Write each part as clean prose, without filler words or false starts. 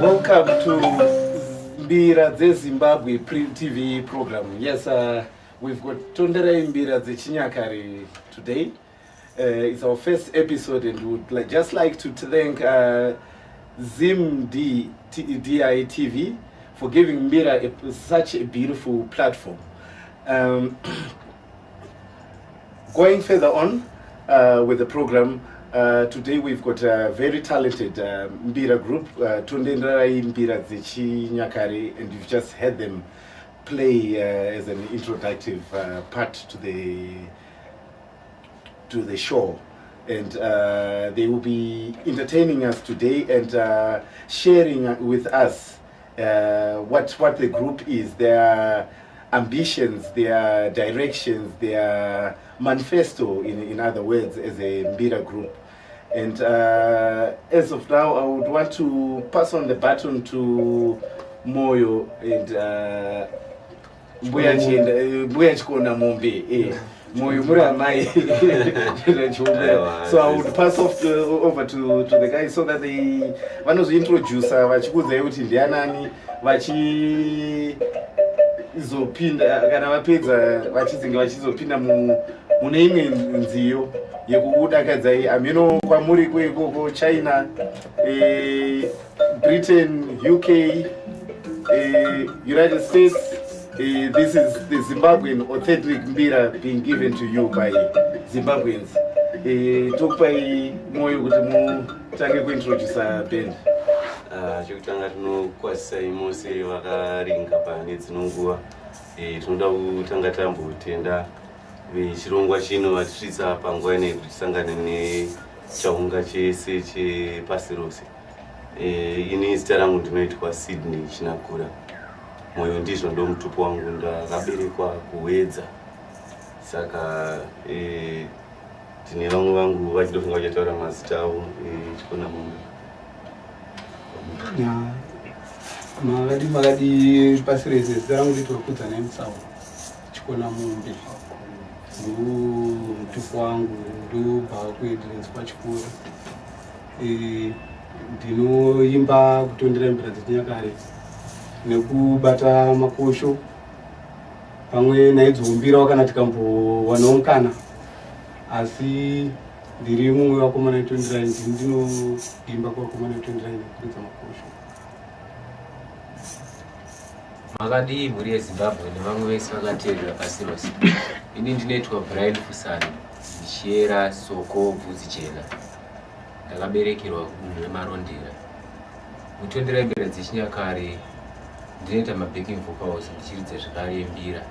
Welcome to Mbira Zimbabwe TV program. Yes, we've got Tondera Mbira Chinyakare today. It's our first episode, and we would just like to thank Zim DI TV for giving Mbira such a beautiful platform. Going further on with the program, today we've got a very talented Mbira group, Tondera Mbira Chinyakare, and you've just heard them play as an introductive part to the show, and they will be entertaining us today and sharing with us what the group is, their ambitions, their directions, their manifesto, in other words, as a Mbira group. And as of now, I would want to pass on the baton to Moyo and Mbuyachikona Mombe. So I would pass over to the guys so that they introduce vachikudza kuti ndianani vachizopinda kana vapedza vachizenge vachizopinda mune imwe nziyo yekudakadzai amino kwamuri kwekoko China, Britain, UK, United States. This is the Zimbabwean authentic Mbira being given to you by Zimbabweans. Topai Moyo kuti mutange kuintroduce band. Chokutanga tinokwasisa mose vakaringa pane dzinonguva. Tinoda kutanga tambotenda vechirongwa chino vatisvitsa panguva ineyi kuti tisangane nechaunga chese chepasi rose. Ini zita rangu ndinoitwa Sydney Chinakura. Moyo ndizvo ndo mutupo wangu, ndakaberekwa kuwedza. Saka tine vamwe vangu vachitofunga vachataura mazita avo. Chikona Mombe. Makadi pasi rese zita rangu nditokudza nemusawo Chikona Mombe. Mutupo wangu ndobva kuenderedzwa pachikoro. Ndinoimba kutondera Mbira Chinyakare nekubata makosho pamwe naidzo kana tikambowanawo mukana, asi ndiri mumwe vakomana 29 ndinoimba kuvakomana 29 kuridza makosho. Makadi mhuri yeZimbabwe nevamwe vese vakateerera pasi rose. Ini ndinoitwa Brian Fusani, ndichiyera soko bvudzi chena. Ndakaberekerwa kudunhu reMarondera. Mutondera Mbira Chinyakare ndinoita mabacking vocals, ndichiridza zvakare Mbira.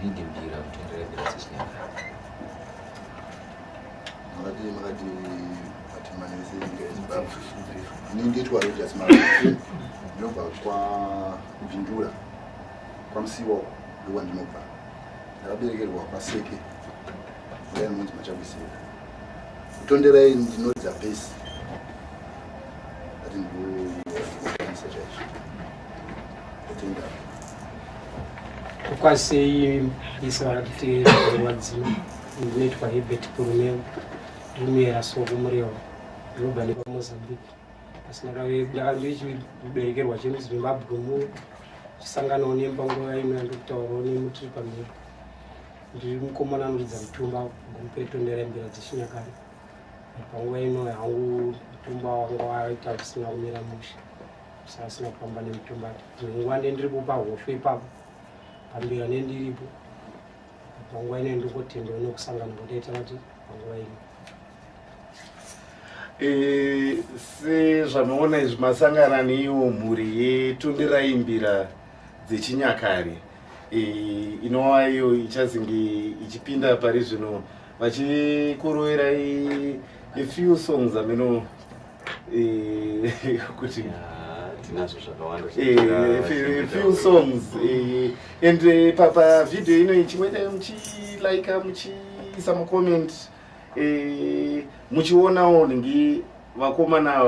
Lead Mbira Mutondera Mbira Chinyakare. Makadi atimanese Zimbabwe. Ini nditwa Rogers Marafi. Ndinobva kwaJindura, kwaMusiwa ndiko ndinobva. Ndakaberekerwa kwaSeke, uya munzi Machabwiseka. Kutondera ndinoridza base. Ati ndikuonesa chaizvo. Kukwasei isa vakati rwadzima. Ndinoitwa Herbert Purumeo, ndimuyera soko mureva, ndinobva nepaMozambique. Asi ndakaberekerwa chemuZimbabwe chisanganawo nempanguva imwe ndokutaurawo nemutiri pamhiri. Ndiri mukomana anoridza mutumba kugrupu yeTondera Mbira Chinyakare. Panguva ino hangu mutumba wanga waita usina kumira mushe, asina kufamba nemutumba. Nguva ndendiripo pahosho ipapo pambira nendiripo. Panguva ino ndikotendewo nekusangana kudaita kuti panguva ino. Sezvanoona izvi masangana neiwo mhuri yeTondera Mbira Chinyakare, inova iyo ichazenge ichipinda pari zvino vachikorovera a few songs ameno kuti tinazvo zvakawanda few songs and papa video ino ichimwete muchiisa macomment muchionawo ningi vakomana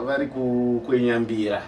vari kukwenyambira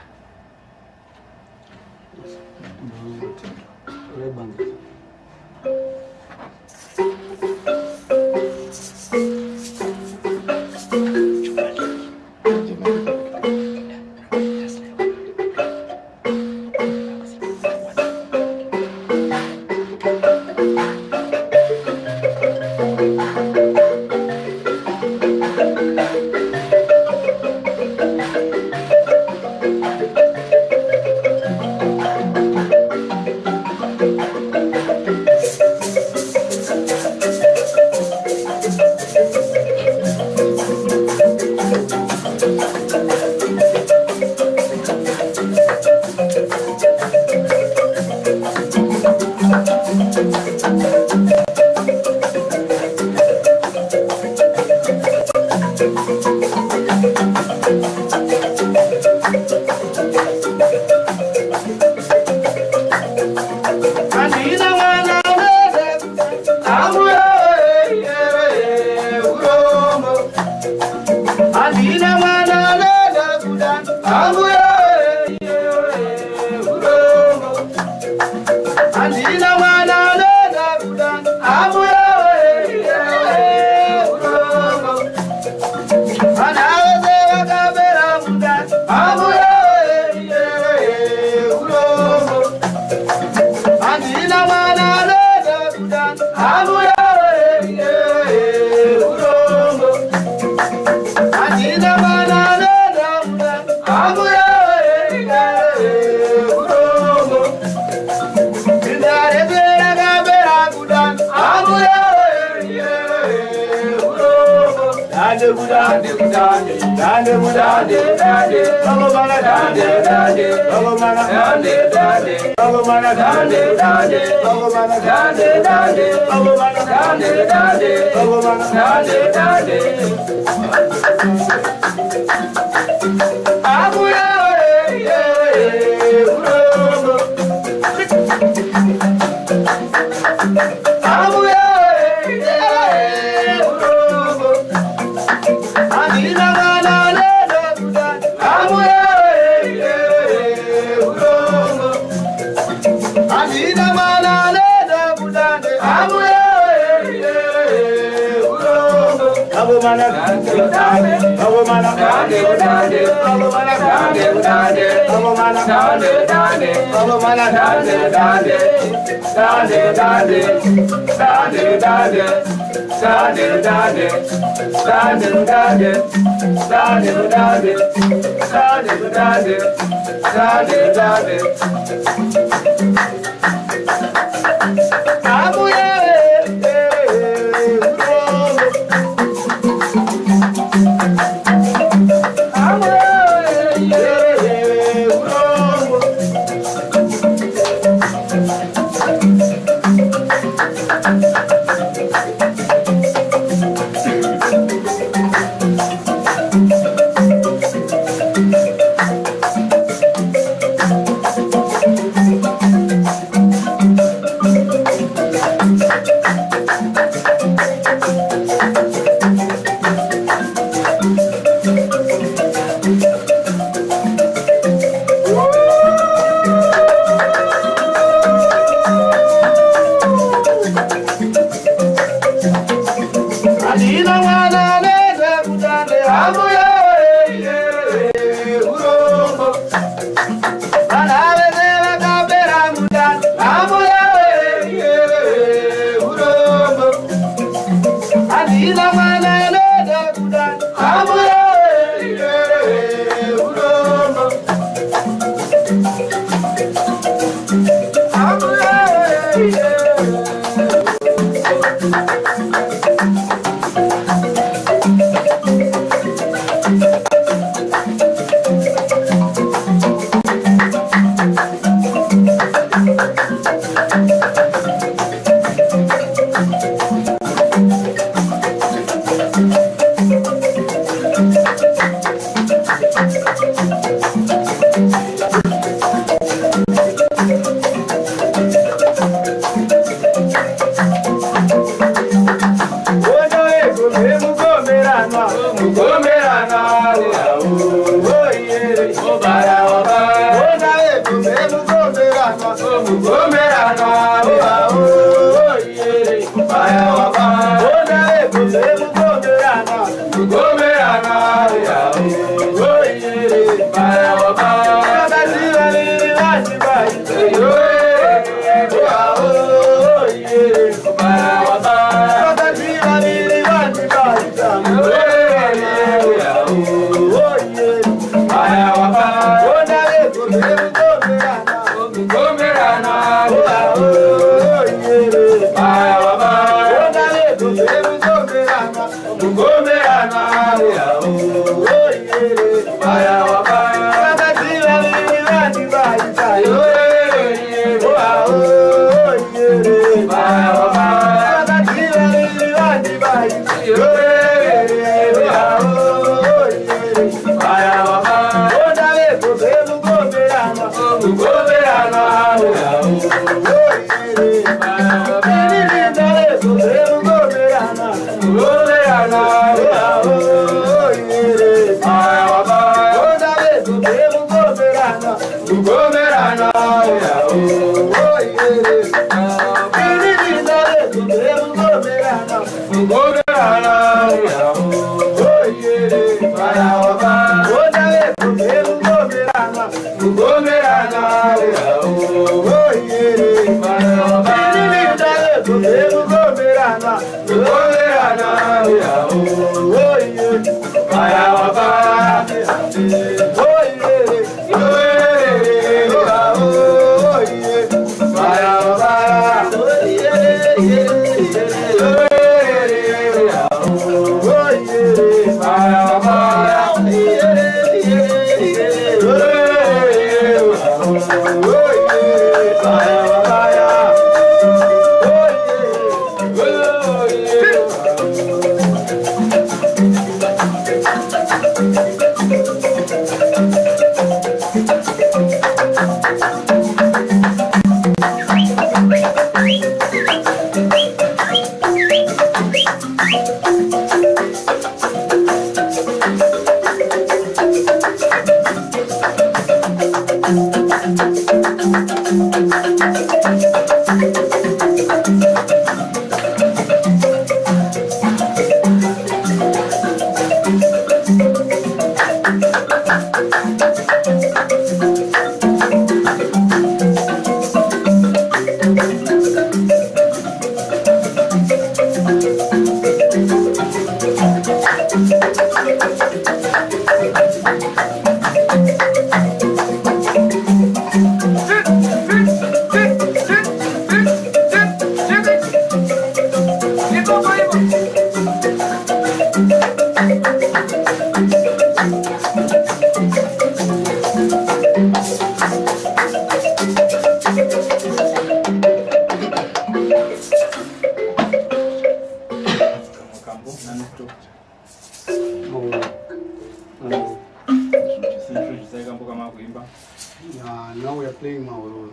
Yeah, now we are playing Maolo.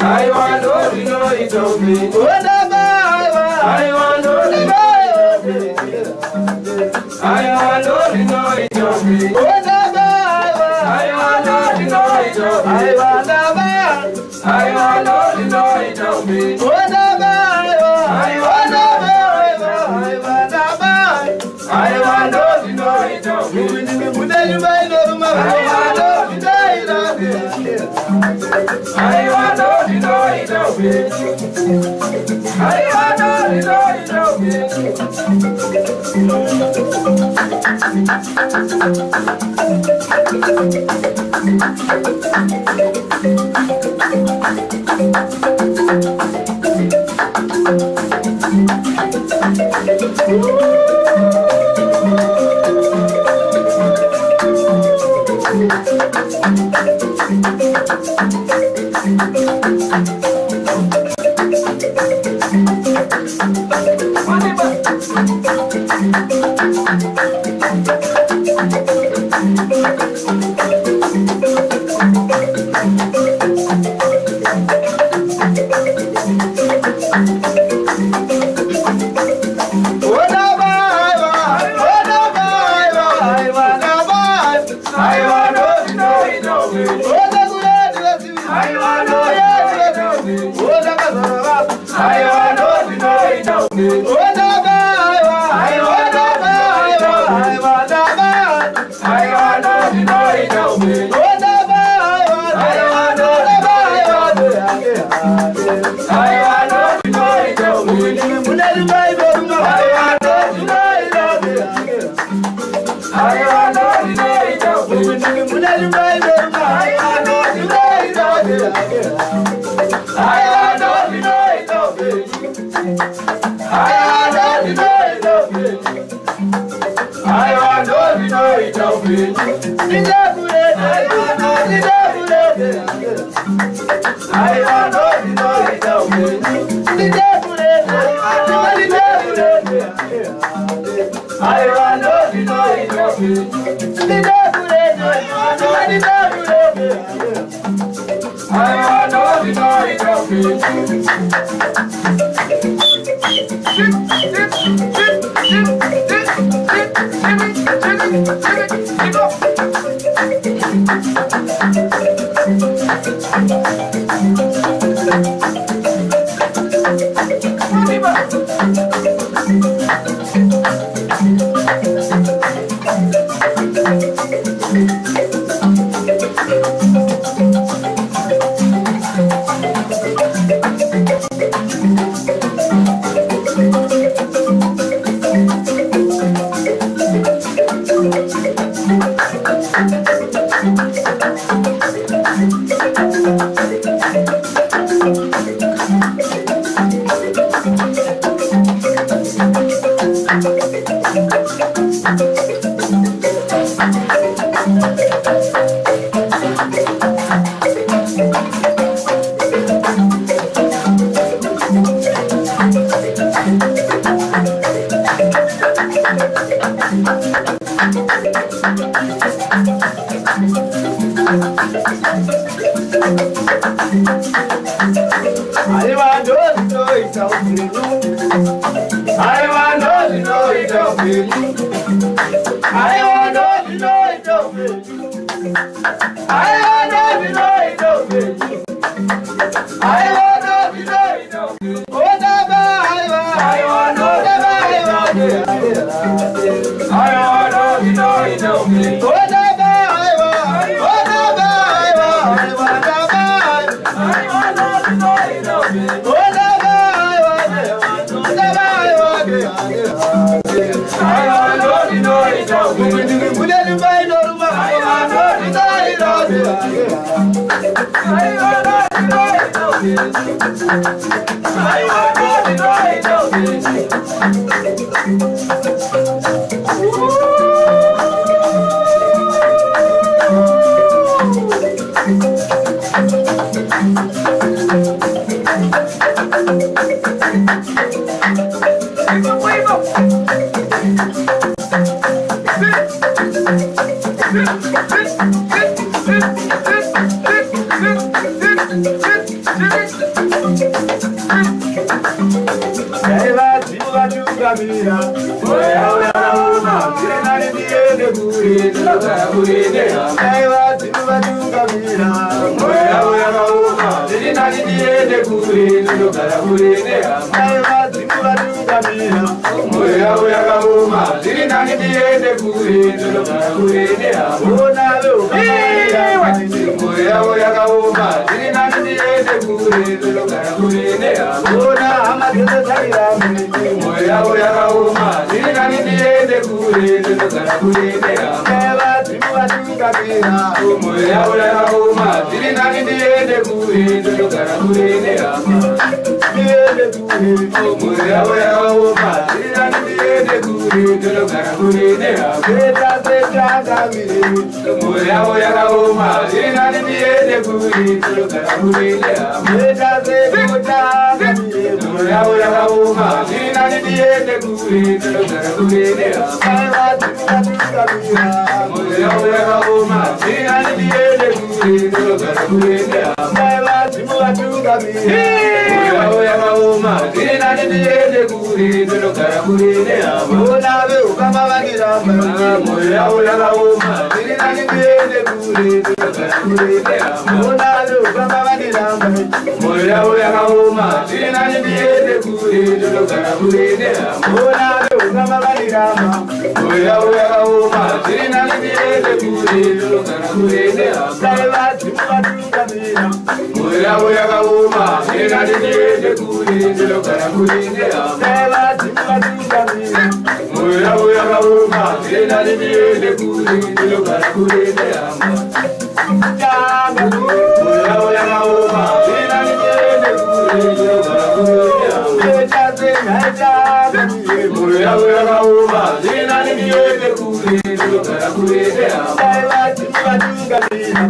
I want to know it of me. I want to know I want to know it of me. I want to know it of me. I want to know it of me. I want to know it of me. I want to know it of me. I want to know it of me. Kamira, Moya Una, Tirana Diene Guri, Gurinea, Eva Tiva Kamira, Moya Una, Tirana Diene Guri, Gurinea, Eva Tiva Kamira, Moya Una, Tirana Diene Guri, Gurinea, Mona Moya Una, Tirana Diene Guri, Gurinea, Mona Amadina Sairami, Moya Uma, Tirana Diene Guri, Gurinea, Eva Tiva Kamira, Moya Uma, Tirana Diene Guri, Gurinea, Diene Guri, Moya Uma, Tirana Diene Guri, Gurinea, Beta Beta Kamira, Moya Uma, Tirana Diene Guri, Gurinea, Beta Beta Kamira, Moya Uma, Tirana Diene Guri, Gurinea, Eva Tiva Kamira, Moya Uma, Tirana Diene Guri, Gurinea, Eva Tiva Kamira, Moya Uma, Tirana Diene Guri, Gurinea, Mona Kama Vanira, Moya Uma, Tirana Diene Guri, Gurinea, Mona Kama Vanira, Moya Uma, Tirana Diene Guri, Gurinea, Mona Kama Vanira, Moya Uma, Tirana Diene Guri, Gurinea, Eva Tiva Kamira, Moya Uma, Tirana Diene Guri, Gurinea, Eva Tiva Kamira, Moya Uma, Tirana Diene Guri, Gurinea, Moya Uma, Tirana Diene Guri, Gurinea, Moya Uma, Tirana Diene Guri, Gurinea, Eva Tiva Kamira,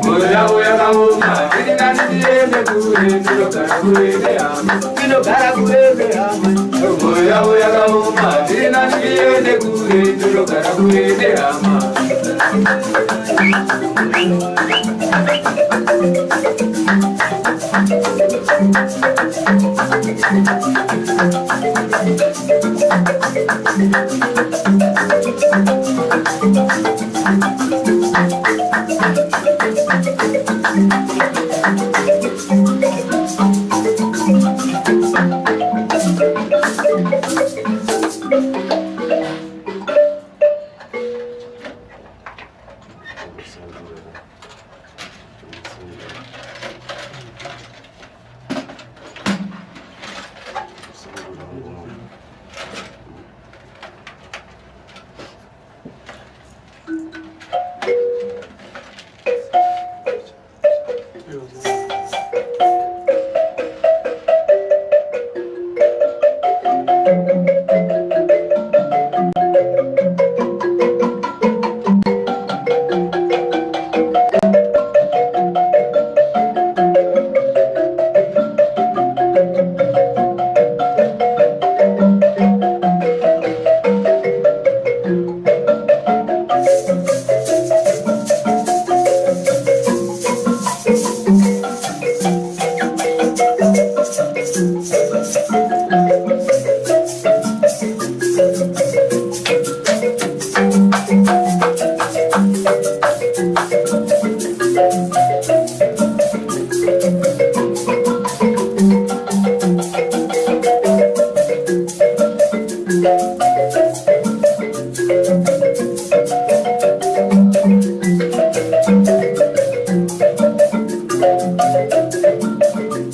Moya Uma, Tirana Diene Guri, Gurinea, Moya Uma, Tirana Diene Guri, Gurinea.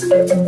Thank you.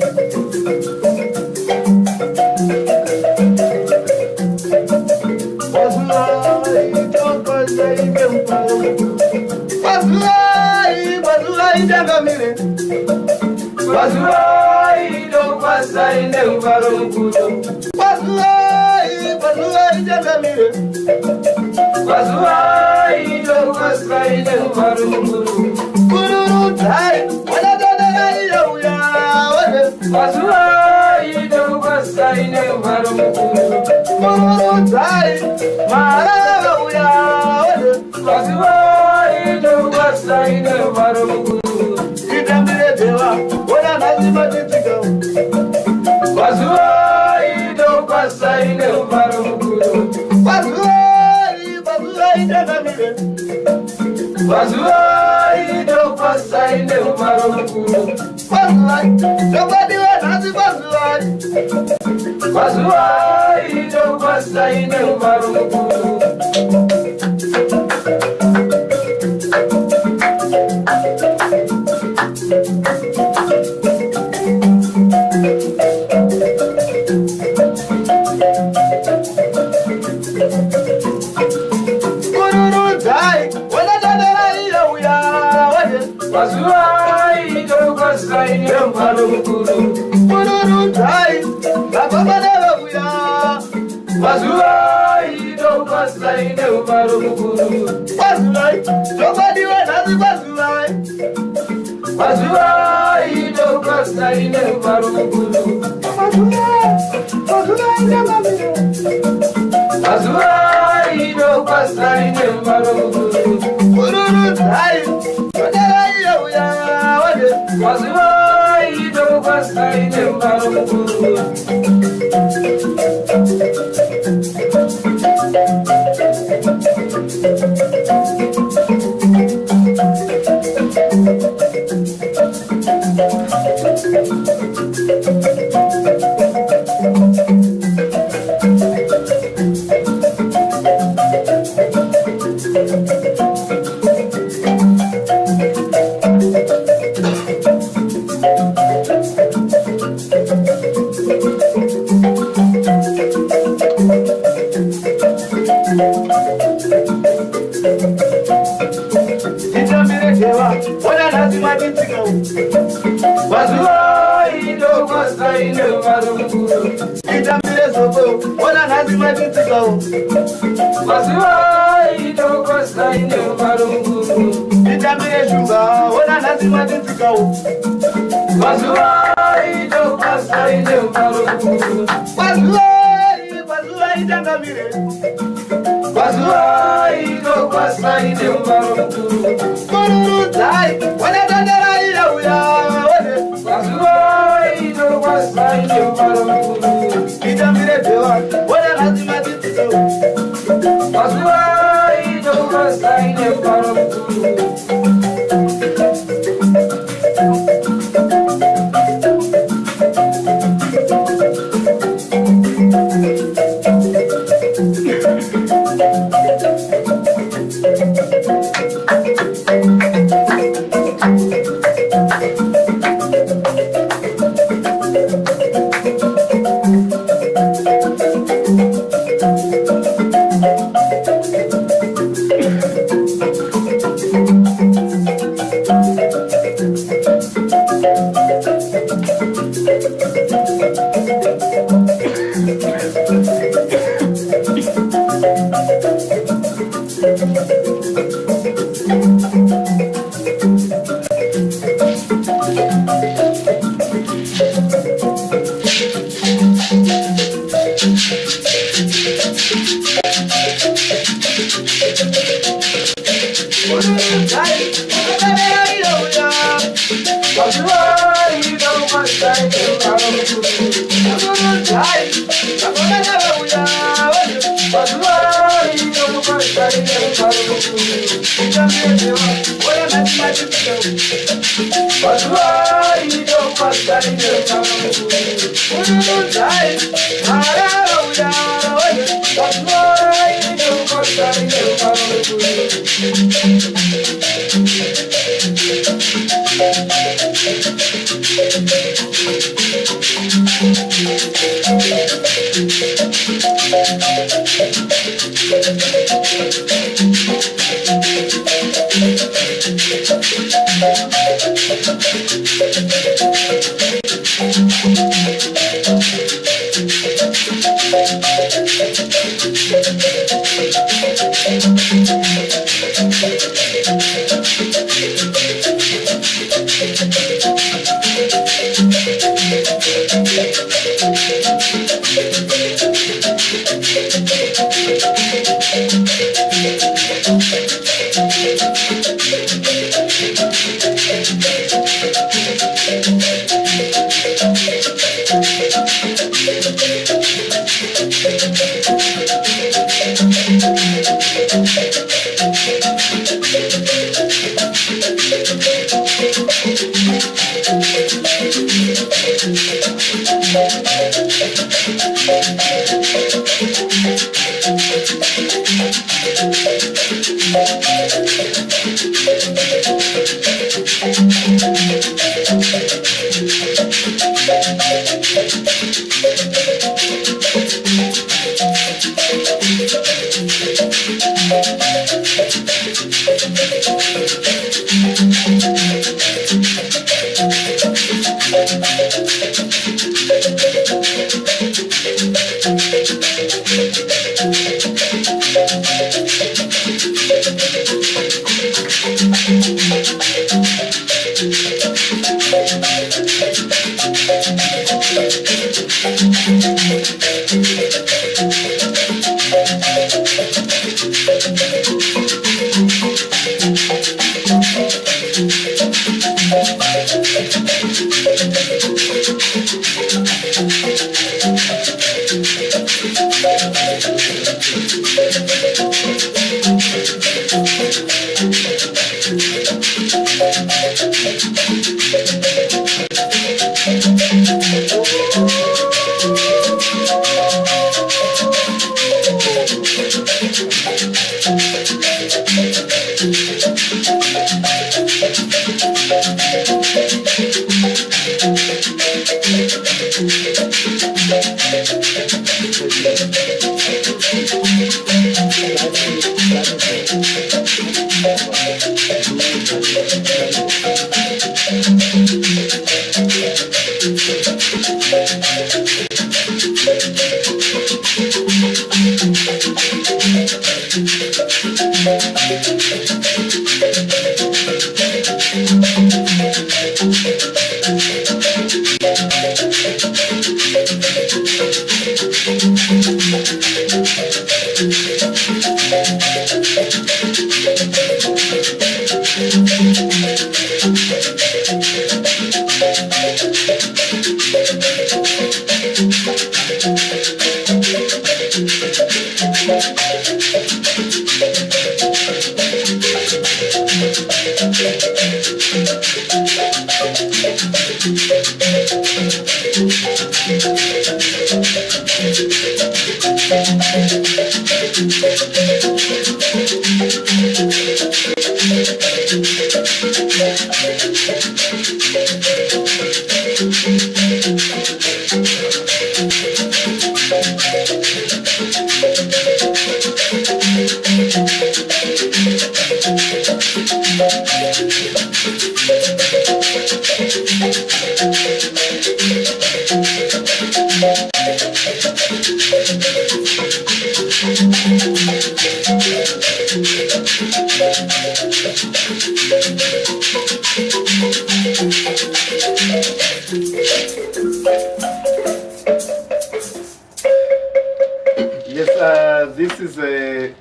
Yes, this is a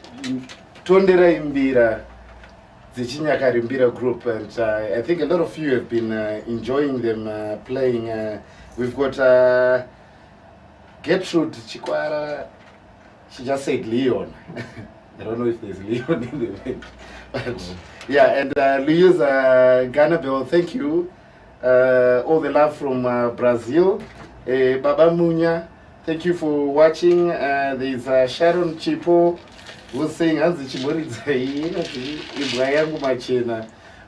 Tondera Imbira, the Chinyakari Imbira group, and I think a lot of you have been enjoying them playing. We've got Gertrude Chikwara, she just said Leon. I don't know if there's Leon in the band. But yeah, and Luiz Ganabel, thank you. All the love from Brazil. Baba Munya, thank you for watching. There's Sharon Chipo who's saying,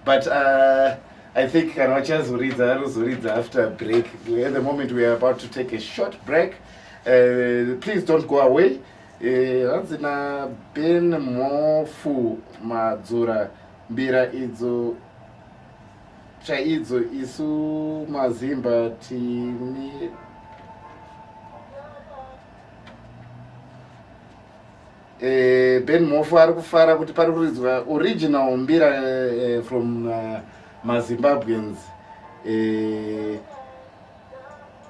but I think Zuriza after a break. At the moment we are about to take a short break. Please don't go away. Ranzina Ben Mofu Madzura Mbira Idzo chaidzo isu mazimba tini Ben Mofu ari kufara kuti pari kuridzwa original mbira from maZimbabweans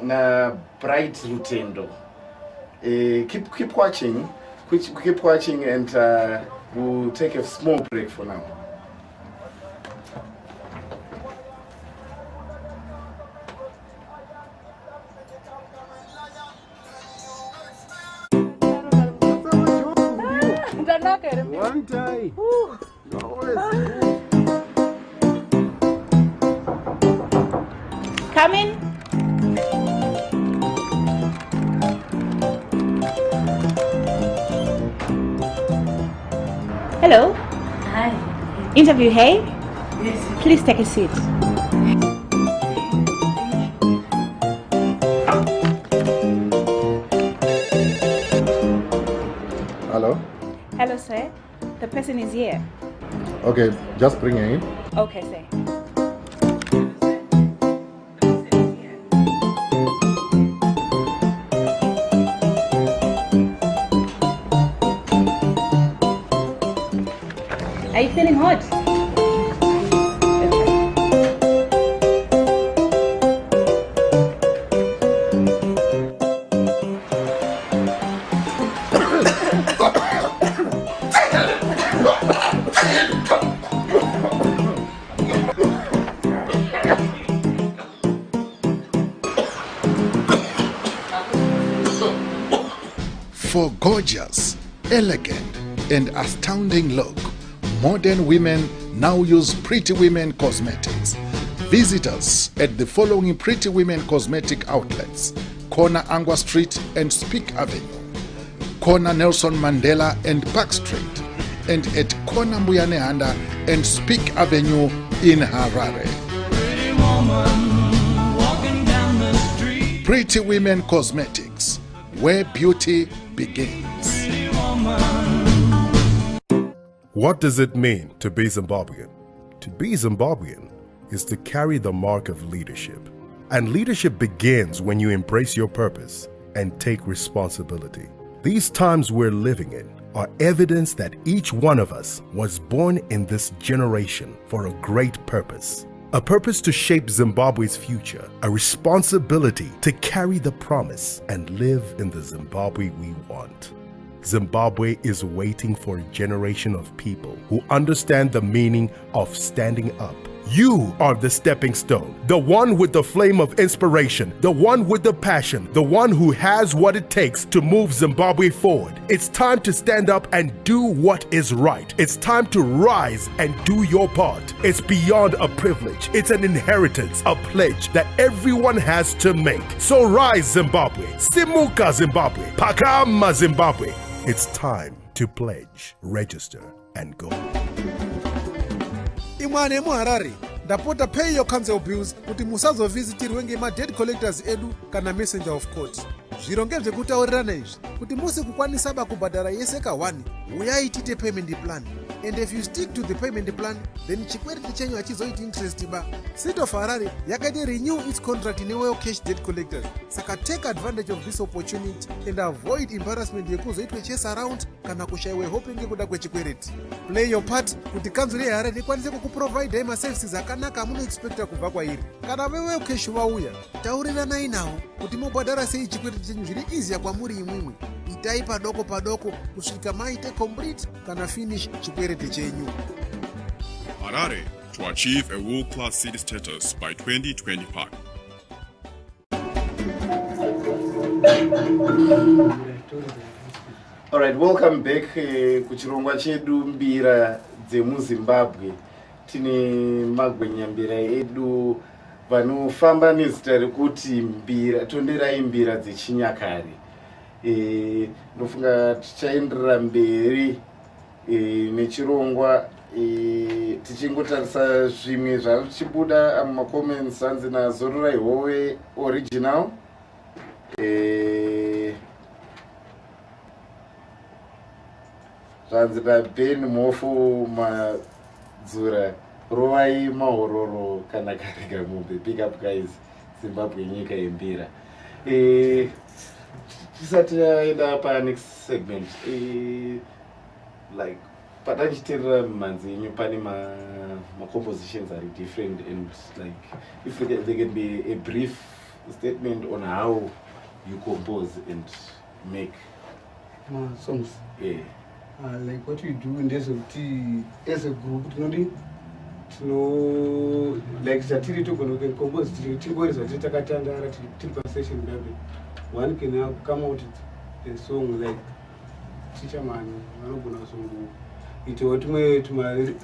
na Bright Rutendo. Keep watching and we'll take a small break for now. One time. Come in. Hello. Hi. Interview, hey? Yes. Please take a seat. Hello? Hello, sir. The person is here. Okay, just bring her in. Okay, sir. Are you feeling hot? For gorgeous, elegant, and astounding look, modern women now use Pretty Women Cosmetics. Visit us at the following Pretty Women Cosmetic outlets: Corner Angwa Street and Speak Avenue, Corner Nelson Mandela and Park Street, and at Corner Muyanehanda and Speak Avenue in Harare. Pretty Women Cosmetics, where beauty begins. What does it mean to be Zimbabwean? To be Zimbabwean is to carry the mark of leadership. And leadership begins when you embrace your purpose and take responsibility. These times we're living in are evidence that each one of us was born in this generation for a great purpose. A purpose to shape Zimbabwe's future, a responsibility to carry the promise and live in the Zimbabwe we want. Zimbabwe is waiting for a generation of people who understand the meaning of standing up. You are the stepping stone, the one with the flame of inspiration, the one with the passion, the one who has what it takes to move Zimbabwe forward. It's time to stand up and do what is right. It's time to rise and do your part. It's beyond a privilege. It's an inheritance, a pledge that everyone has to make. So rise, Zimbabwe. Simuka, Zimbabwe. Pakama, Zimbabwe. It's time to pledge, register, and go. Imwane muharare ndapota pay your council bills kuti musazovizitirwe ngema-debt collectors edu kana messenger of court. Zviro ngezvekutaurirana izvi kuti musi kukwanisa kubhadhara yese ka1 uyai tiite payment plan, and if you stick to the payment plan then chikwereti chenyu hachizoiti interest ba. City of Harare yakaita renew its contract newewo cash debt collectors, saka take advantage of this opportunity and avoid embarrassment yekuzoitwe chase around kana kushayiwe hope ngekuda kwechikwereti. Play your part kuti council yeHarare ikwanise kukuprovide maservices akanaka amunoexpecta kubva kwairi. Kana wewe cash vauya tauriranai nawo kuti mobhadhara sei chikwereti chenyu zviri easier kwamuri imwimwe. Itai padoko padoko kusvika maite complete kana finish chikwereti chenyu. Harare, to achieve a world-class city status by 2025. All right, welcome back kuchirongwa chedu mbira dzemuZimbabwe. Tine magwenyambira edu vanofamba nezita rekuti mbira, tonderai mbira dzechinyakare. Ndofunga tichaenderera mberi nechirongwa tichingotarisa zvimwe zvachibuda mumacomments hanzi naZororai Howe original. Zvanzi naBen Mofu Madzura rovai mahororo kana karega mombe. Big up guys, Zimbabwe nyika yembira. Tisati taenda next segment, like patachiteerera mhanzi yenyu pane ma-compositions are different, and like if there can be a brief statement on how you compose and make songs. Yeah. Like what we do in this as a group, like chatiri to compose tingoreza titakatandara tiri pasession baby. One can now come out with a song like Teacher Man, vanogona songo ito tumwe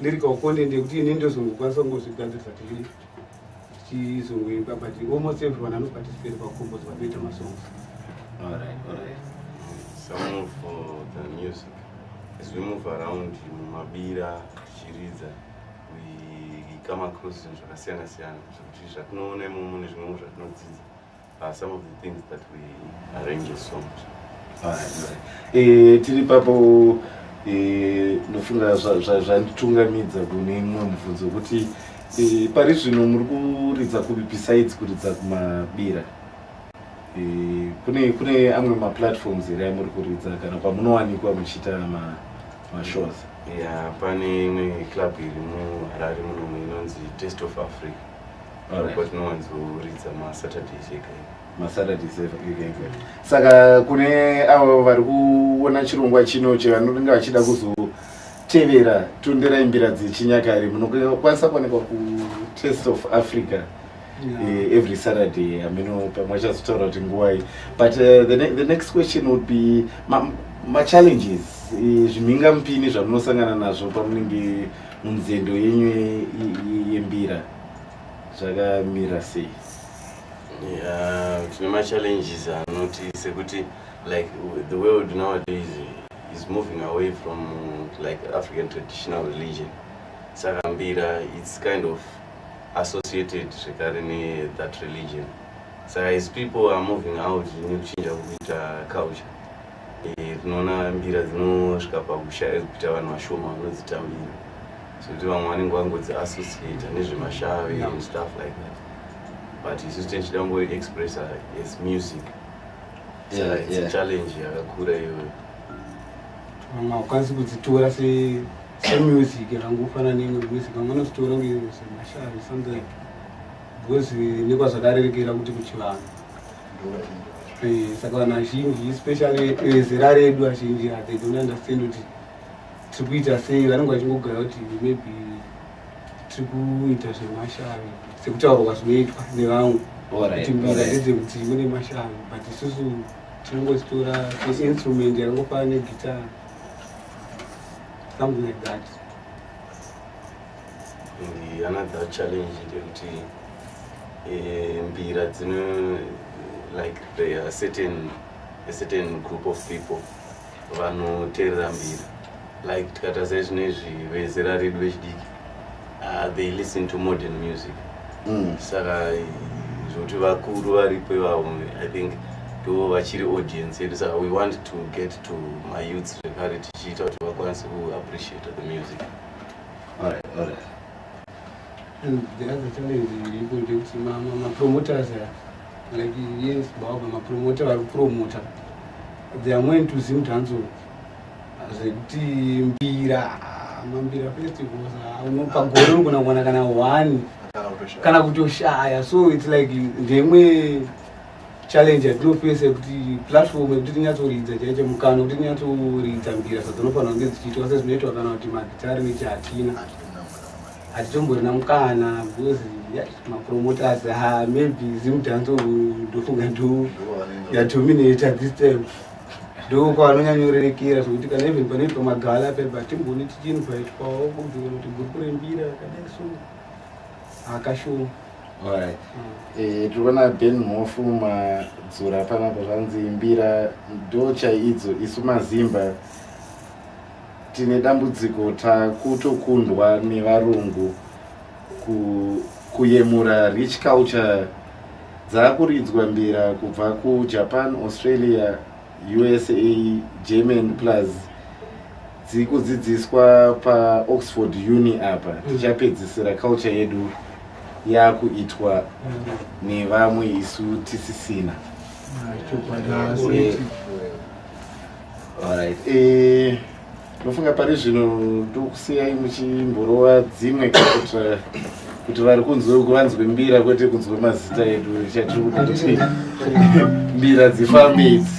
lyrical content yekuti inindo songo kwasongo zviganzisa chizongoimba, but almost everyone anoparticipate pakucompose vanoita masongs. All right. Some move for the music. As we move around in Mabira, Shiriza, we come across zvakasiyana siyana zvekuti zvatinoona imomo nezvimwe zvatinodzidza are some of the things that we arrange as songs. Tiri papo nofunga zvanditungamidza kune imwe mubvunzo kuti pari zvino muri kuridza kupi besides kuridza kumabira? Kune amwe maplatforms here amuri kuridza kana pamunowanikwa muchiita mashows? Yeah, pane imwe club iri muHarare munomu inonzi Taste of Africa. Kwatinowanzoridza maSaturdays ega. maSaturdays ega. Saka kune avo vari kuona chirongwa chino chevanenge vachida kuzotevera tonderai mbira dzechinyakare, munokwanisa kuonekwa kuTaste of Africa every Saturday. Ameno pamwachazotaura kuti nguwai. But the next question would be ma-challenges, zvimhinga mupini zvamunosangana nazvo pamunenge munzendo yenyu yembira zvakamira sei? Tine ma-challenges anoti sekuti like the world nowadays is moving away from like African traditional religion. Saka mbira, it's kind of associated zvekare that religion. So as people are moving out, nekuchinja kuita culture, tinoona mbira dzinosvika pakushaya kuita vanhu vashoma vanodzitambira, so kuti vamwe vanenge vangodzi-associate nezvemashave and stuff like that, but isusu tichida kungoexpressa as music. It's a challenge yakakura iyoyo. Vamwe havakwanisi kudzitora semusic yakangofana neimwe music, vamwe vanozitora semashave something, because nekwazvakarerekera kuti kuchivanhu. Saka vanhu vazhinji, especially zera redu vazhinji, they don't understand kuti tiri kuita sei. Vanenge vachingogara kuti maybe tiri kuita zvemashave sekutaurwa zvinoitwa nevamwe kuti mbira ndedzekuti mune mashave, but isusu tinongozitora seinstrument yakangofana neguitar, something like that. Another challenge ndekuti mbira dzino like there are a certain group of people vanoteerera mbira, like tikatarise zvinezvi vezera redu vechidiki, they listen to modern music. Saka zvokuti vakuru varipo ivavo, I think ndo vachiri audience yedu, saka we want to get to my youths zvekare tichiita kuti vakwanise kuappreciate the music. Alright. And the other challenge iripo ndekuti ma-promoters like yes baba ma-promoter vari kupromota, they are going to zimudhanzo zvekuti mambira festivals pagore unogona kuwana kana 1 kana kutoshaya, so it's like ndemwe challenge yatinofese kuti platform yekuti tinyatsoridza chaicho mukana kuti tinyatsoridza mbira dzinofanira kunge dzichiitwa sezvinoitwa kana kuti magitari nechi hatina hatitomborina mukana, because ma-promoters maybe zimudhanzo ndofunga ndo yadominate at this time, ndo kwavanonyanyorerekera zvokuti kana even panoitwa magala pepa timboni tichinvaitwawo kubvira kuti gurupu rembira kadai so akashoma. Alright. Tiriona Ben Mhofu madzura panapa zvanzi mbira ndo chaidzo. Isu maZimba tine dambudziko takutokundwa nevarungu kuyemura rich culture. Dzakuridzwa mbira kubva kuJapan, Australia, USA, German plus dzikudzidziswa paOxford Uni apa tichapedzisira culture yedu yakuitwa nevamwe isu tisisina. Alright. Nofunga pari zvino ndokusiyai muchimborova dzimwe kuti vari kunzwe kuvanzwe mbira kwete kunzwe mazita edu chatiri kuti mbira dzifambe idzi.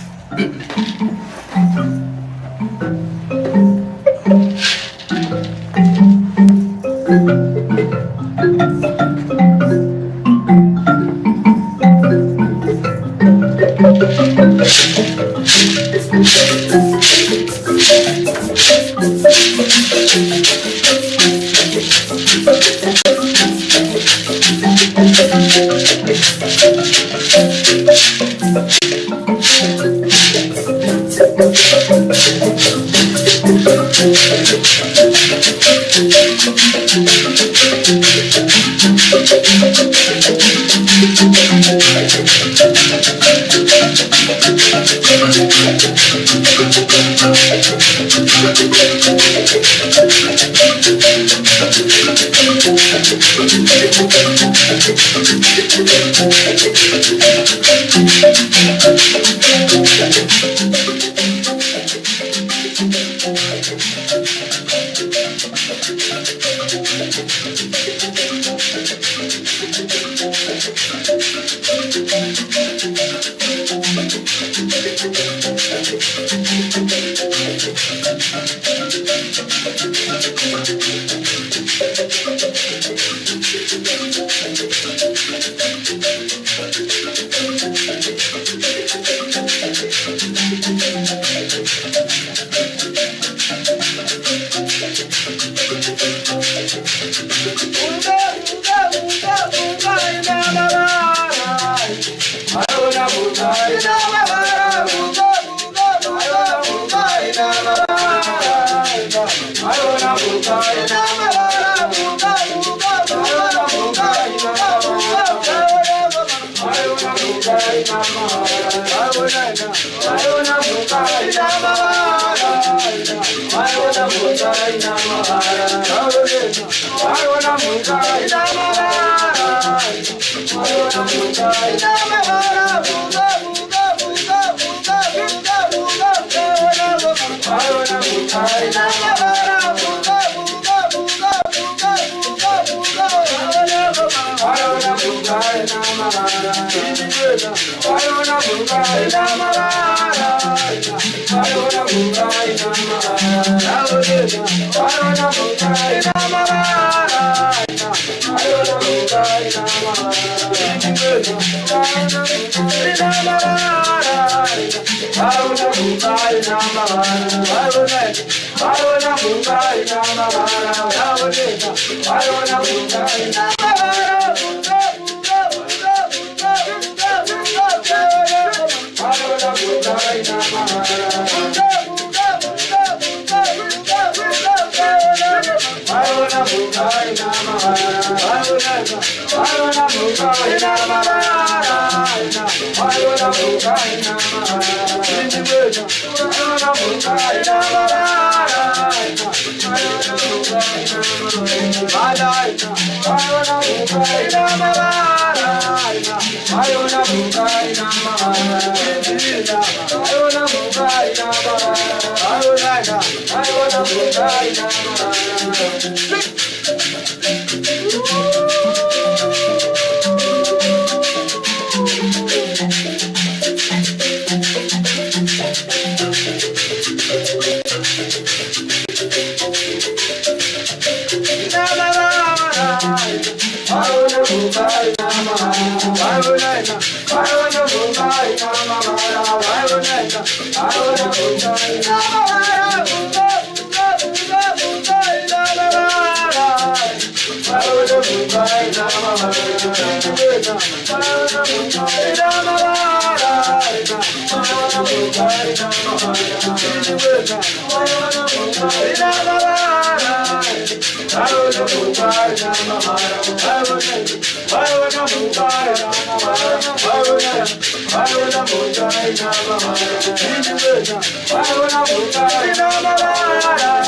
Bye.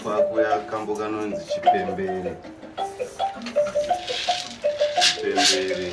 Pakuya kambo kanonzi chipembere. Chipembere.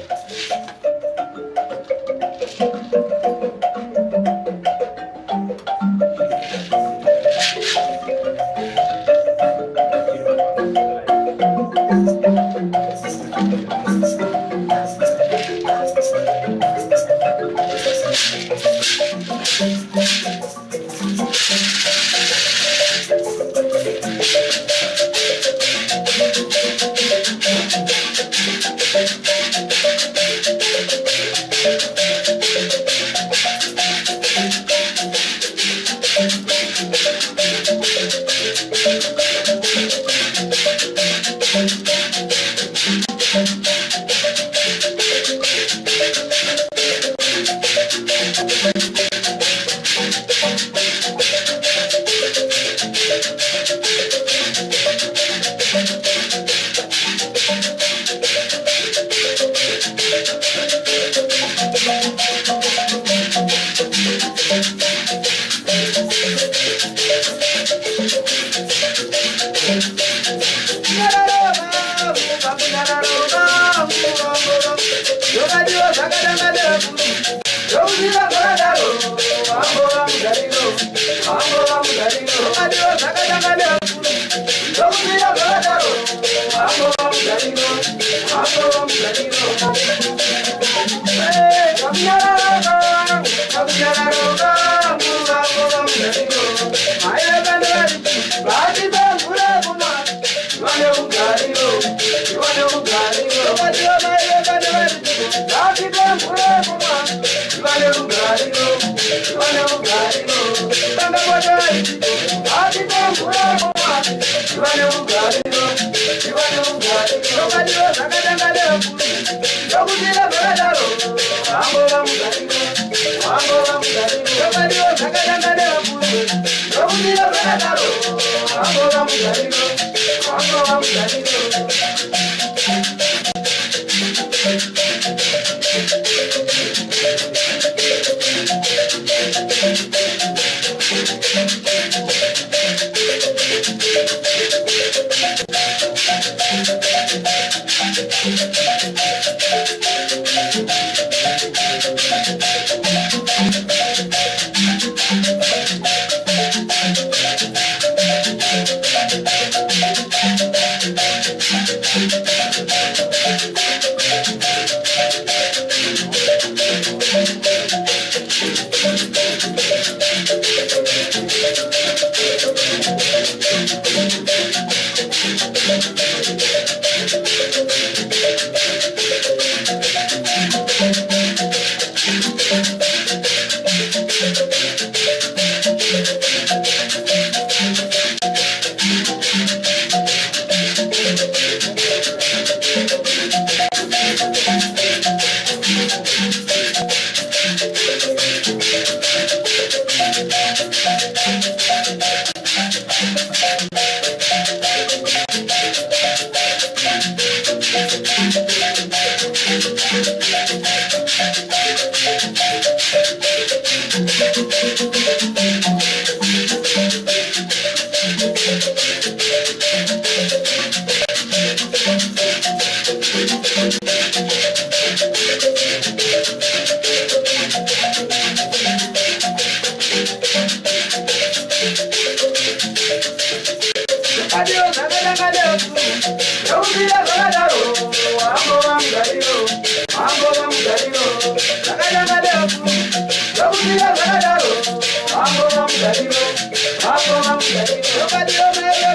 Nobody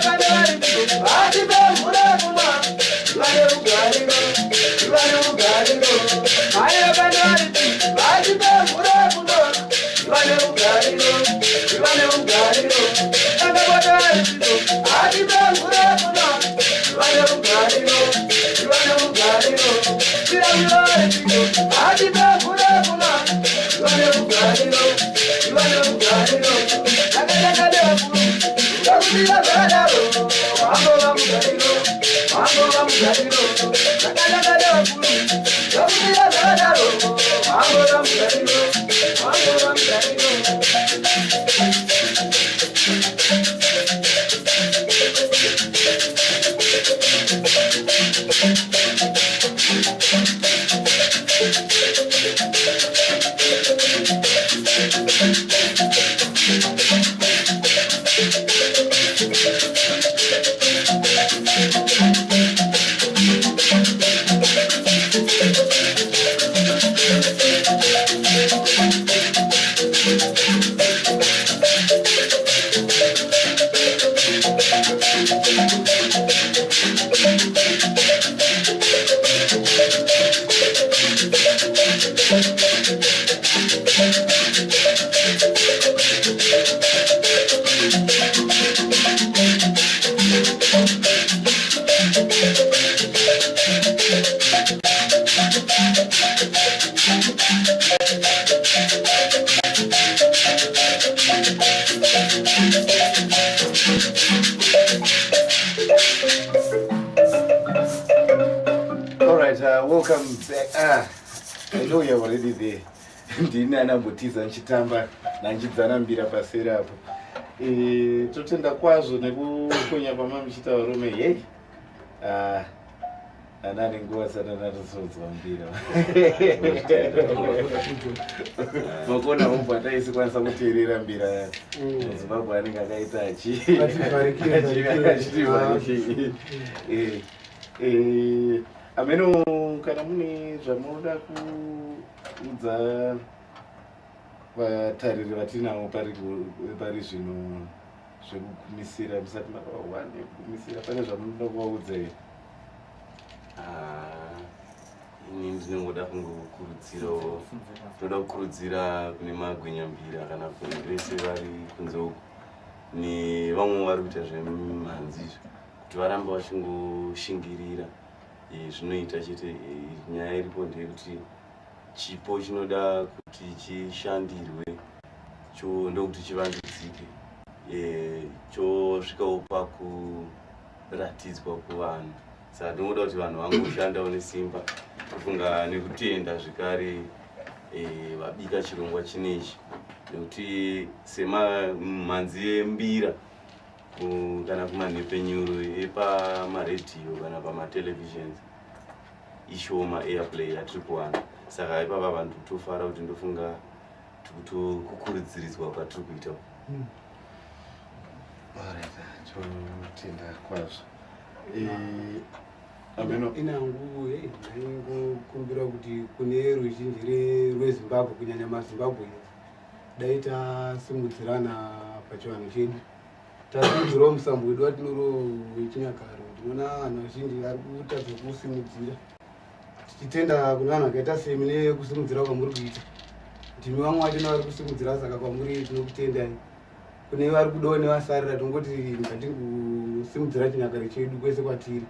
Welcome back. I know you're already there. Ndinana mbutiza nchitamba nanjidzana mbira pasera apo. Totenda kwazvo nekukonya pama mchita varume. Hey. Anani nguva sana natosonzwa mbira. Makona umbu ataisi kwanisa kuteerera mbira. Zimbabwe anenge akaita ameno kana mune zvamunoda kuudza vatariri vatinavo pari zvino zvekukumisira musati makawane kukumisira pane zvamunoda kuvaudza here? Ini ndinongoda kungokurudzirawo toda kukurudzira kune magwenyambira kana kune vese vari kunze uku nevamwe vari kuita zvemhanzi kuti varamba vachingoshingirira zvinoita chete nyaya iripo ndeyekuti chipo chinoda kuti chishandirwe ndokuti chivandudzike chosvikawo pakuratidzwa kuvanhu. Saka ndinoda kuti vanhu vangoshandawo nesimba kufunga nekutenda zvekare vabika chirongwa chinechi nekuti semamhanzi yembira kana kumanhepenyuro epamaredhiyo kana pamatelevisions ishoma airplay yatiri kuwana. Saka ipapa vanhu tofara kuti ndofunga kukurudziridzwa kwatiri kuita. Totenda kwazvo. Inangu ndaingokumbira kuti kune ruzhinji rweZimbabwe kunyanya maZimbabwe dai tasimudzirana pachivanhu chedu. Tasimudzirawo musambo wedu watinoro wechinyakare. Tinoona vanhu vazhinji vari kuita zvekusimudzira. Tichitenda kune vanhu vakaita semi nekusimudzira kwamuri kuita. Ndimi vamwe vacho vari kusimudzira saka kwamuri tinokutendai. Kune vari kudawo nevasarira tongoti ngatingusimudzira chinyakare chedu kwese kwatiri.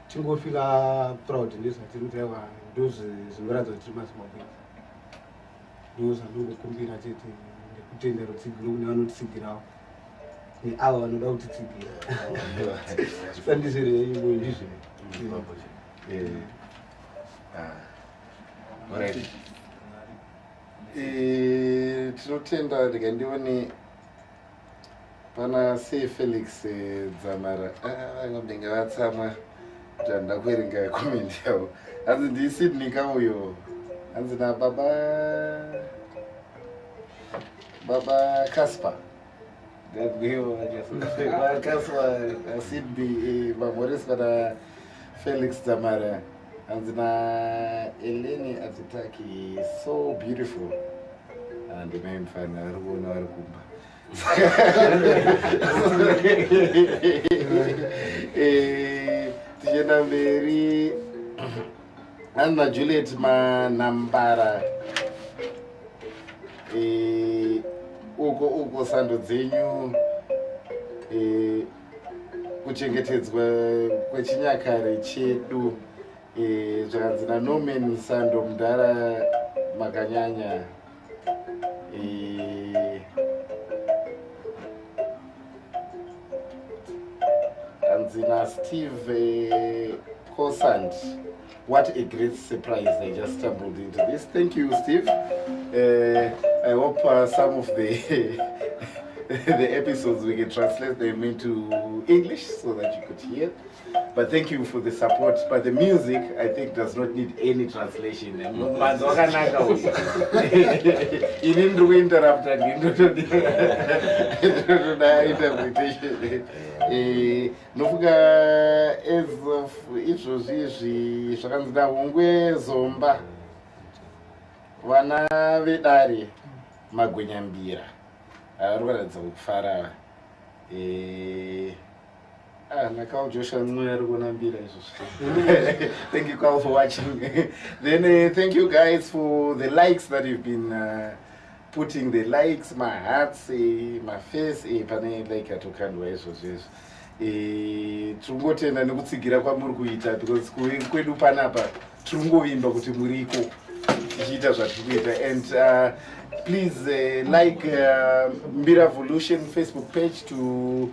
Tingofila proud ndezvatiri kuita vanhu ndozvinoratidza kuti tiri maZimbabwe. Ndozvandingokumbira chete nekutenda rutsigiro kune vanotitsigirawo neavo vanoda kutitsigira. Sandizere imwe ndizvo. Tinotenda ndika ndione pana Felix Dzamara ngomdenga vatsamwa kuti handina kuverenga comment yavo. Hanzi ndiSydney kauyo. Hanzi Baba Casper. Baba Casper Sydney Mamoris pana Felix Dzamara. Hanzi Eleni Atitaki, so beautiful. And the main fan vari kuona vari kumba. tichienda mberi Anna Juliet Manambara uko sando dzenyu kuchengetedzwa kwechinyakare chedu zvakanzi naNorman Sando Mudhara makanyanya kanzi naSteve Kosand. What a great surprise. I just stumbled into this. Thank you, Steve. I hope some of the the episodes we can translate them into English so that you could hear. But thank you for the support. But the music, I think, does not need any translation. You didn't interrupt interpretation. Nofuka as of izvozvi zvakanzi Hongwe Zomba vana vedare Magwenyambira arikuratidza kufara Joshua Nambira. Thank you all for watching. Then thank you guys for the likes that you've been putting, the likes, my hearts, my face, pane like atokandwa izvozvo. Tungotenda nekutsigira kwamuri kuita because kwedu panapa tungovimba kuti muriko tichiita zvatiri kuita. And please like Mbira Evolution Facebook page to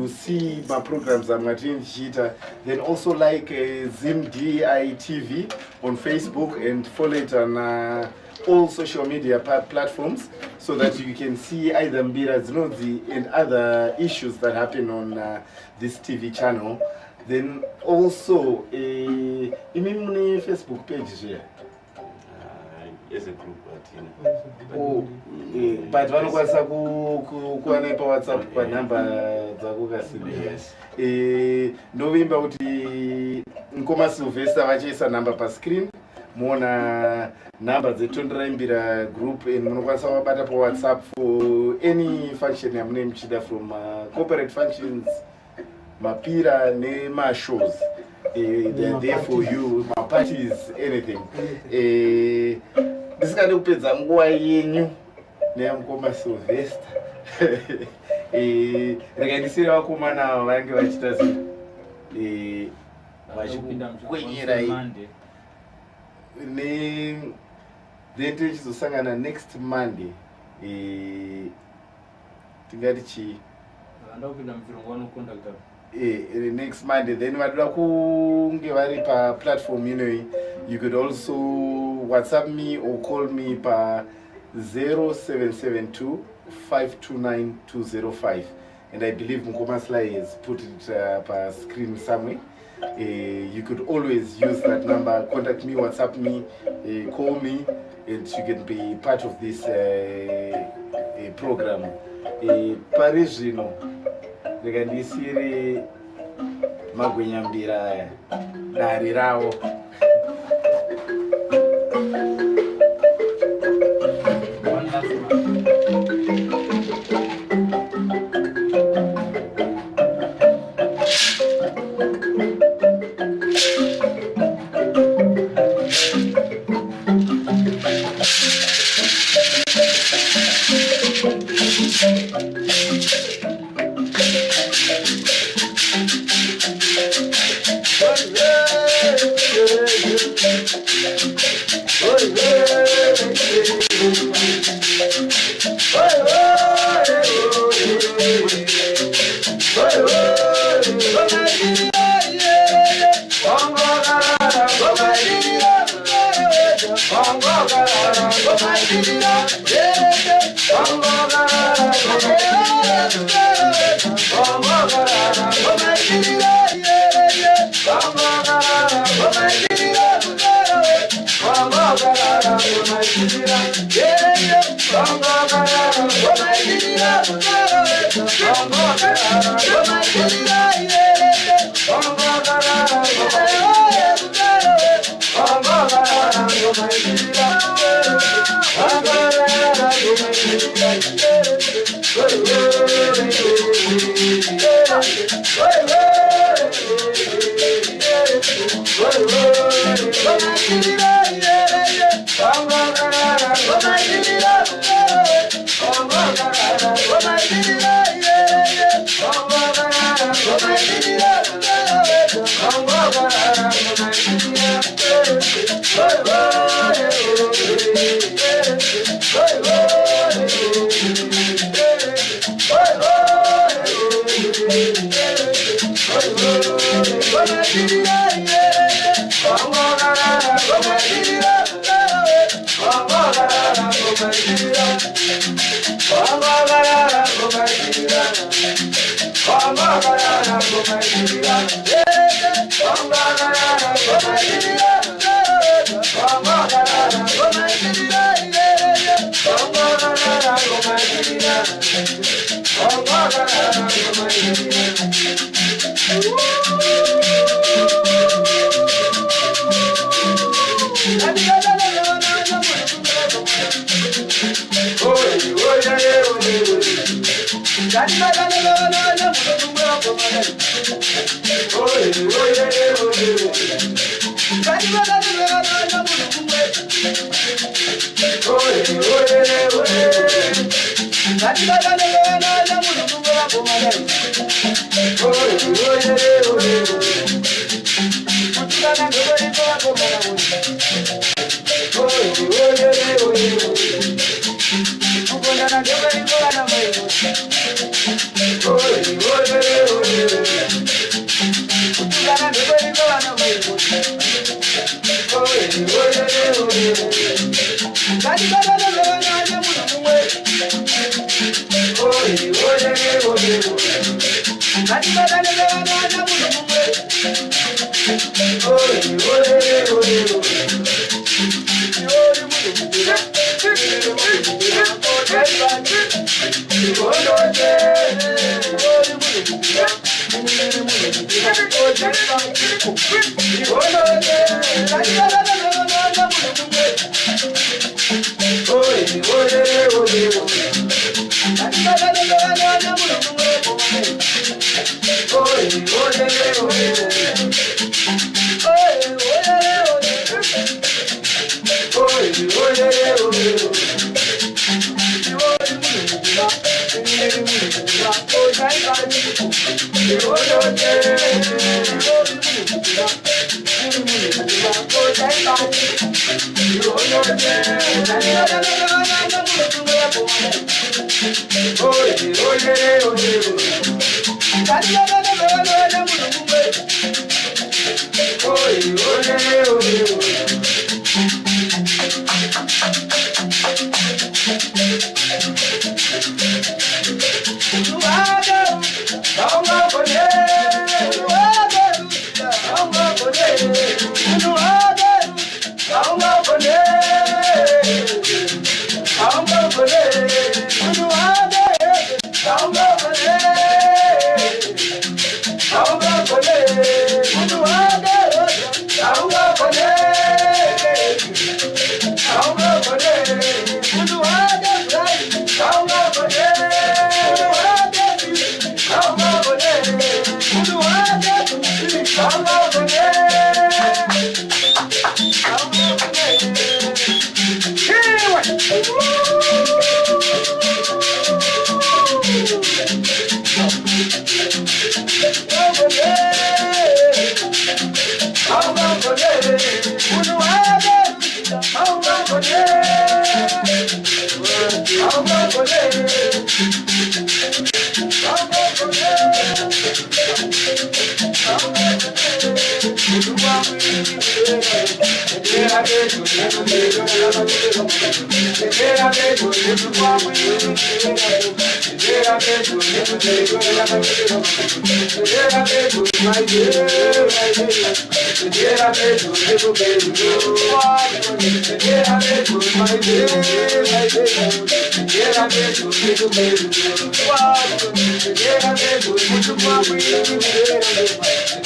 see my programs I'm attending Chita. Then also like ZimDI TV on Facebook and follow it on all social media platforms so that you can see either Mbira Zinodzi and other issues that happen on this TV channel. Then also imimune Facebook page here. As a group, but vanokwanisa kuwana pa WhatsApp pa number dzako kasini. Ndovimba kuti Nkoma Sylvester vachiisa number pa screen. Muona number dzeTondera Mbira group and munokwanisa kubata pa WhatsApp for any function yamune muchida from corporate functions, mapira nema shows. They're there for you, my parties, anything. Ndisikade kupedza nguva yenyu neyaMukoma Sylvester. Rekandisire vakomana vange vachita vachikwenyera then tichizosangana next Monday. Tingati chii? Next Monday. Then vadoda kunge vari pa platform you could also WhatsApp me or call me pa 0772 529 205. And I believe Mukoma Sly has put it pa screen somewhere. You could always use that number, contact me, WhatsApp me, call me, and you can be part of this program. Parizino, rekandisire Magwenyambira aya dari rawo. Yeah. Wow.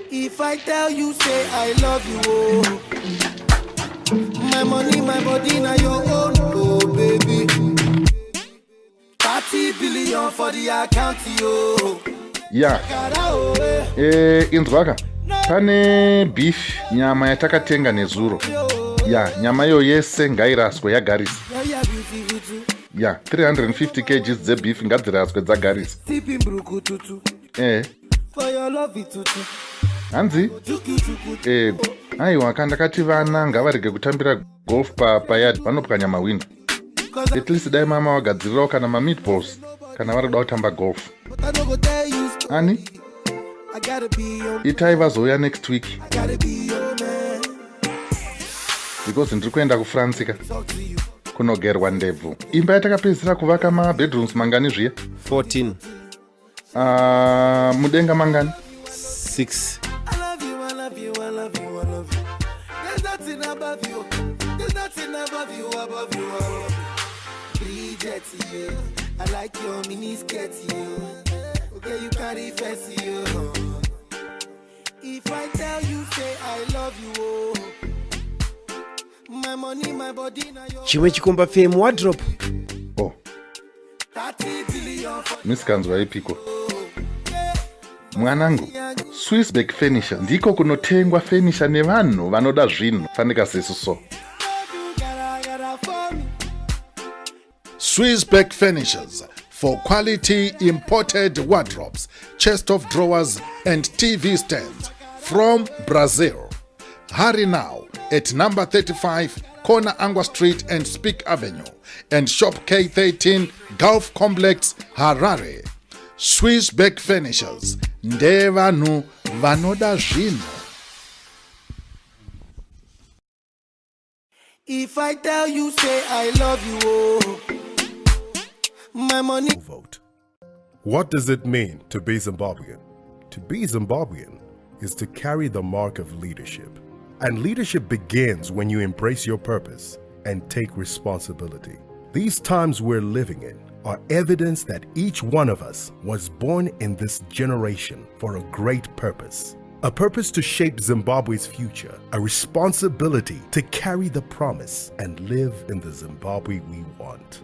If I tell you, say I love you, oh. My money, my body, now your own, oh baby. 30 billion for the account, yo. Yeah. Inzwaka. Pane beef nyama yatakatenga nezuro. Yeah, nyama yo yese ngairaswe yagarisi. Yeah, 350 kg ze beef ngadziraswe dzagarisi. For your love tutu. Hanzi? Aiwa kandakati vana ngavarege kutambira golf payard vanopwanya mawindo. At least dai mama wagadzirirawo kana meatballs kana varikuda kutamba golf. Ani? Itai vazouya next week. Because ndiri kuenda kufransika kunogerwa ndebvu. Imba yatakapedzisira kuvaka mabedrooms mangani zviya? 14. Mudenga mangani? 6. There's nothing above you. There's nothing above you, above you, above you. Bridget, you. I like your mini skirt, you. Okay, you carry fancy, you. If I tell you, say I love you, oh. My money, my body, now your... Chimwe chikomba fame wardrobe. Oh. 30 billion for... Misikanzwa ipiko. Mwanangu, Swissbeck Furniture ndiko kunotengwa furniture nevanhu vanoda zvinhu fanika sesu so. Swissbeck Furnitures for quality imported wardrobes, chest of drawers and TV stands from Brazil. Hurry now at number 35 Corner Angwa Street and Speak Avenue and shop K13 Gulf Complex, Harare. Swissbeck Furnitures, ndevanu vanoda zvinhu. If I tell you, say I love you, oh, my money. Vote. What does it mean to be Zimbabwean? To be Zimbabwean is to carry the mark of leadership. And leadership begins when you embrace your purpose and take responsibility. These times we're living in are evidence that each one of us was born in this generation for a great purpose. A purpose to shape Zimbabwe's future, a responsibility to carry the promise and live in the Zimbabwe we want.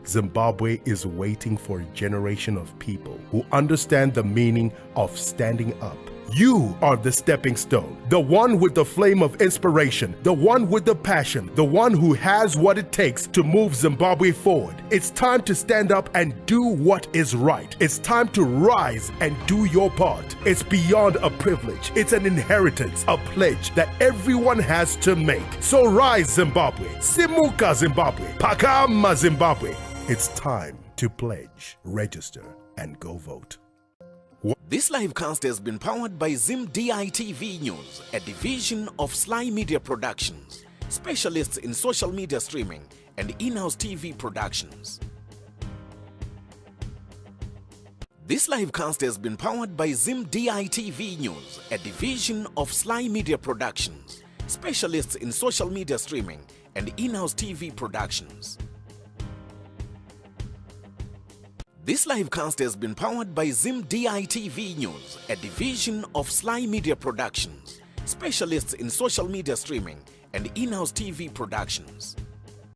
Zimbabwe is waiting for a generation of people who understand the meaning of standing up. You are the stepping stone, the one with the flame of inspiration, the one with the passion, the one who has what it takes to move Zimbabwe forward. It's time to stand up and do what is right. It's time to rise and do your part. It's beyond a privilege. It's an inheritance, a pledge that everyone has to make. So rise, Zimbabwe. Simuka, Zimbabwe. Pakama, Zimbabwe. It's time to pledge, register, and go vote. This livecast has been powered by Zim DITV News, a division of Sly Media Productions, specialists in social media streaming and in-house TV productions. This livecast has been powered by Zim DITV News, a division of Sly Media Productions, specialists in social media streaming and in-house TV productions. This livecast has been powered by Zim DITV News, a division of Sly Media Productions, specialists in social media streaming and in-house TV productions.